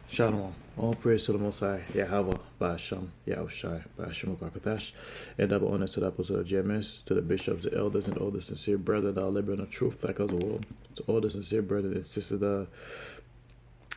Shalom. All praise to the Most High, Yahweh, Ba'asham, Yahushai, Ba'asham Ukakatash, and double honor to the apostles of GMS, to the bishops, the elders, and all the sincere brethren that are laboring the truth like us the world, to all the sincere brethren and sisters that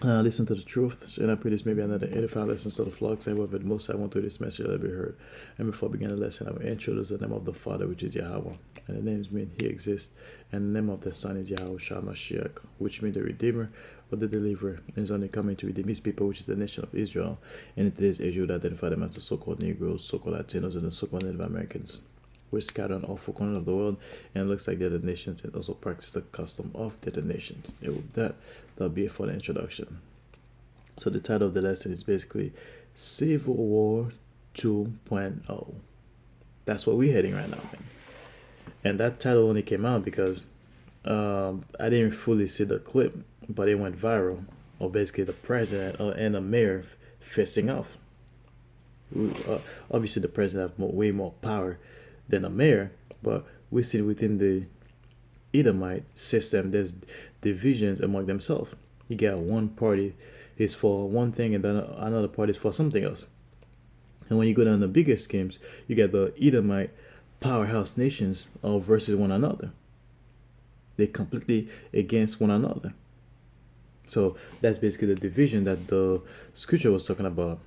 listen to the truth. And I pray this may be another 85 lessons of the flock, saying whether the Most High want through this message that be heard. And before I begin the lesson, I will introduce the name of the Father, which is Yahweh, and the names mean He exists, and the name of the Son is Yahweh Mashiach, which means the Redeemer or the Deliverer, and is only coming to redeem His people, which is the nation of Israel. And in today's age, you would identify them as the so-called Negroes, so-called Latinos, and the so-called Native Americans. We're scattered on all four corners of the world, and it looks like they're the nations and also practice the custom of the nations. And with that, that'll be it for the introduction. So the title of the lesson is basically Civil War 2.0. That's what we're heading right now, man. And that title only came out because I didn't fully see the clip, but it went viral of basically the president and the mayor facing off. Obviously, the president has way more power than the mayor, but we see within the Edomite system, there's divisions among themselves. You got one party is for one thing, and then another party is for something else. And when you go down the bigger schemes, you get the Edomite powerhouse nations versus one another. They're completely against one another. So that's basically the division that the scripture was talking about.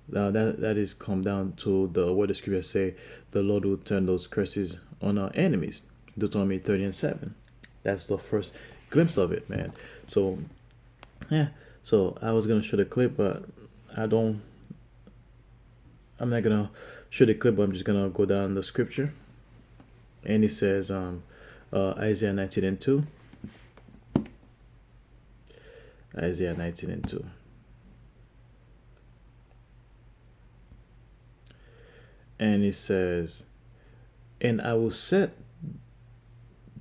That is come down to the what the scripture say, the Lord will turn those curses on our enemies. Deuteronomy 30:7. That's the first glimpse of it, man. So yeah. So I was gonna show the clip, but I'm not gonna show the clip, but I'm just gonna go down the scripture. And it says Isaiah 19:2. Isaiah 19:2. And it says, and I will set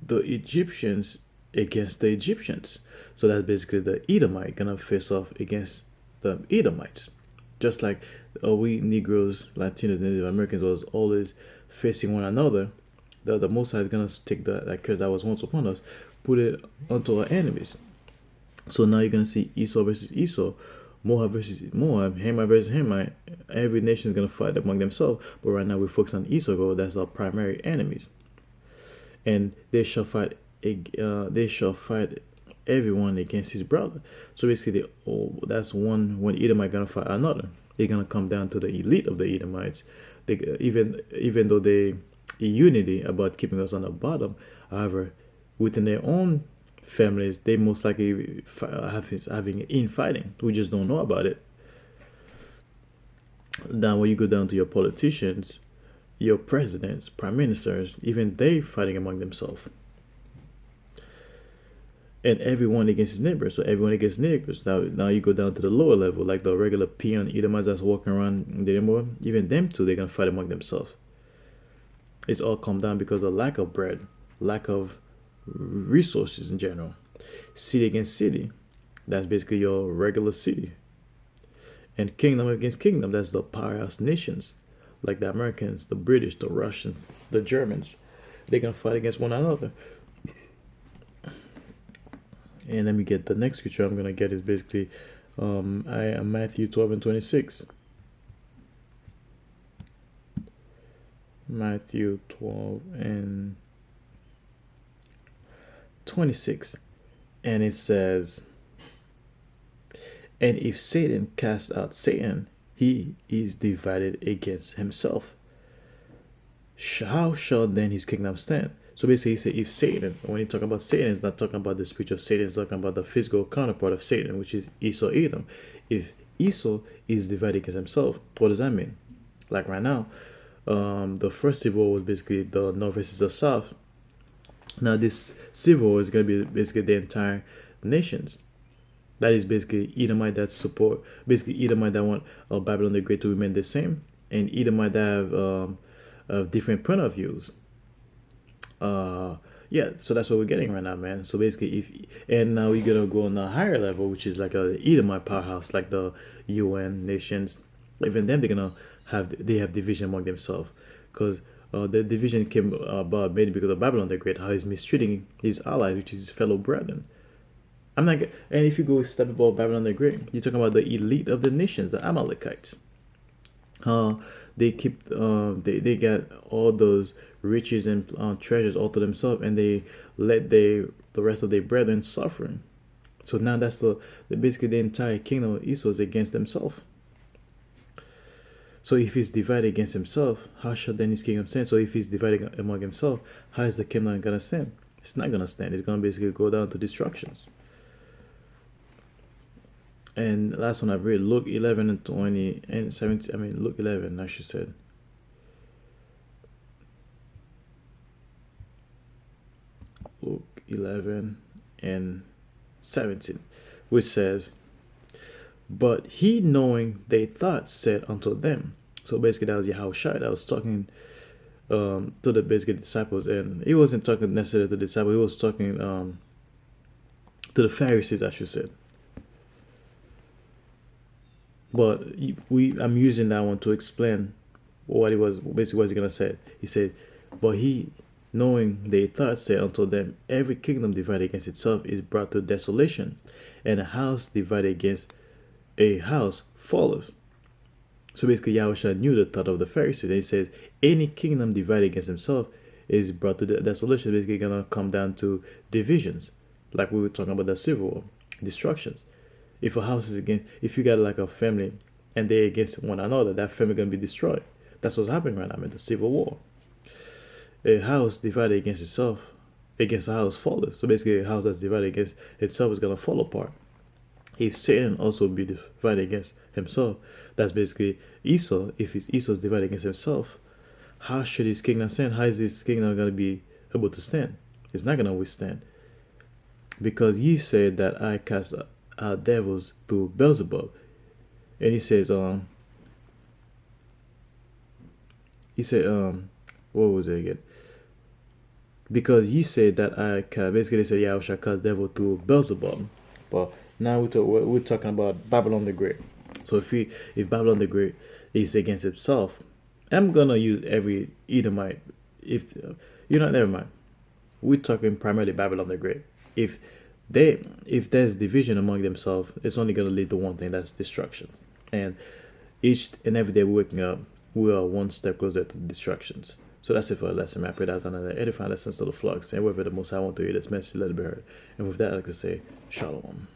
the Egyptians against the Egyptians. So that's basically the Edomite gonna face off against the Edomites. Just like we Negroes, Latinos, Native Americans was always facing one another, the Most High is gonna take that curse that was once upon us, put it onto our enemies. So now you're gonna see Esau versus Esau, Moab versus Moab, Hamite versus Hamite. Every nation is gonna fight among themselves. But right now we focus on Esau, because that's our primary enemies, and they shall fight. They shall fight everyone against his brother. So basically, that's one Edomite gonna fight another. They're gonna come down to the elite of the Edomites. They even though they in unity about keeping us on the bottom, however, within their own families, they most likely having infighting. We just don't know about it. Now, when you go down to your politicians, your presidents, prime ministers, even they fighting among themselves. And everyone against his neighbor. So everyone against neighbors. Now you go down to the lower level, like the regular peon Edomites that's walking around the neighborhood. Even them two, they're gonna fight among themselves. It's all come down because of lack of bread, lack of resources in general. City against city, that's basically your regular city. And kingdom against kingdom, that's the powerhouse nations, like the Americans, the British, the Russians, the Germans. They're gonna fight against one another. And let me get the next scripture I'm gonna get is basically Matthew 12:26. Matthew 12:26, and it says, and if Satan casts out Satan, he is divided against himself. How shall then his kingdom stand? So basically, he said, if Satan, when he talk about Satan, he's not talking about the spiritual Satan, he's talking about the physical counterpart of Satan, which is Esau, Edom. If Esau is divided against himself, what does that mean? Like right now, the first civil war was basically the North versus the South. Now this civil war is going to be basically the entire nations. That is basically Edomite that support, basically Edomite that want Babylon the Great to remain the same, and Edomite that have different point of views. Yeah, so that's what we're getting right now, man. So basically, and now we're gonna go on a higher level, which is like a Edomite powerhouse, like the UN nations. Even them, they have division among themselves, because the division came about mainly because of Babylon the Great, how he's mistreating his allies, which is his fellow brethren. I'm not. And if you go a step above Babylon the Great, you're talking about the elite of the nations, the Amalekites. Uh, they keep. They got all those riches and treasures all to themselves, and they let the rest of their brethren suffering. So now that's basically the entire kingdom of Esau is against themselves. So if he's divided against himself, how shall then his kingdom stand? So if he's divided among himself, how is the kingdom gonna stand? It's not gonna stand. It's gonna basically go down to destructions. And last one I've read, Luke 11 and 20 and 17. I mean, Luke 11, as she said. Luke 11 and 17, which says, but he, knowing they thought, said unto them. So basically, that was Yahushua that was talking to the basically disciples, and he wasn't talking necessarily to the disciples. He was talking to the Pharisees, I should say. But I'm using that one to explain what he was basically what he's gonna say. He said, but he, knowing they thought, said unto them, every kingdom divided against itself is brought to desolation, and a house divided against a house falleth. So basically, Yahushua knew the thought of the Pharisees. And he says, any kingdom divided against himself is brought to desolation. Basically, gonna come down to divisions, like we were talking about the civil war, destructions. If a house is against, if you got like a family and they're against one another, that family gonna be destroyed. That's what's happening right now in the civil war. A house divided against itself, against a house falleth. So basically, a house that's divided against itself is gonna fall apart. If Satan also be divided against himself, that's basically Esau. If Esau is divided against himself, how should his kingdom stand? How is his kingdom going to be able to stand? It's not going to withstand. Because ye said that I cast out devils through Beelzebub. And he says, what was it again? Because ye said that I cast, basically they said, yeah, I shall cast devil through Beelzebub. But now we're talking about Babylon the Great. So if Babylon the Great is against himself, I'm gonna use every Edomite. If never mind. We're talking primarily Babylon the Great. If there's division among themselves, it's only gonna lead to one thing, that's destruction. And each and every day we're waking up, we are one step closer to destructions. So that's it for a lesson. I pray that's another edifying lesson to the flux. And wherever the most I want to hear this message, let it be heard. And with that, I'd like to say, Shalom.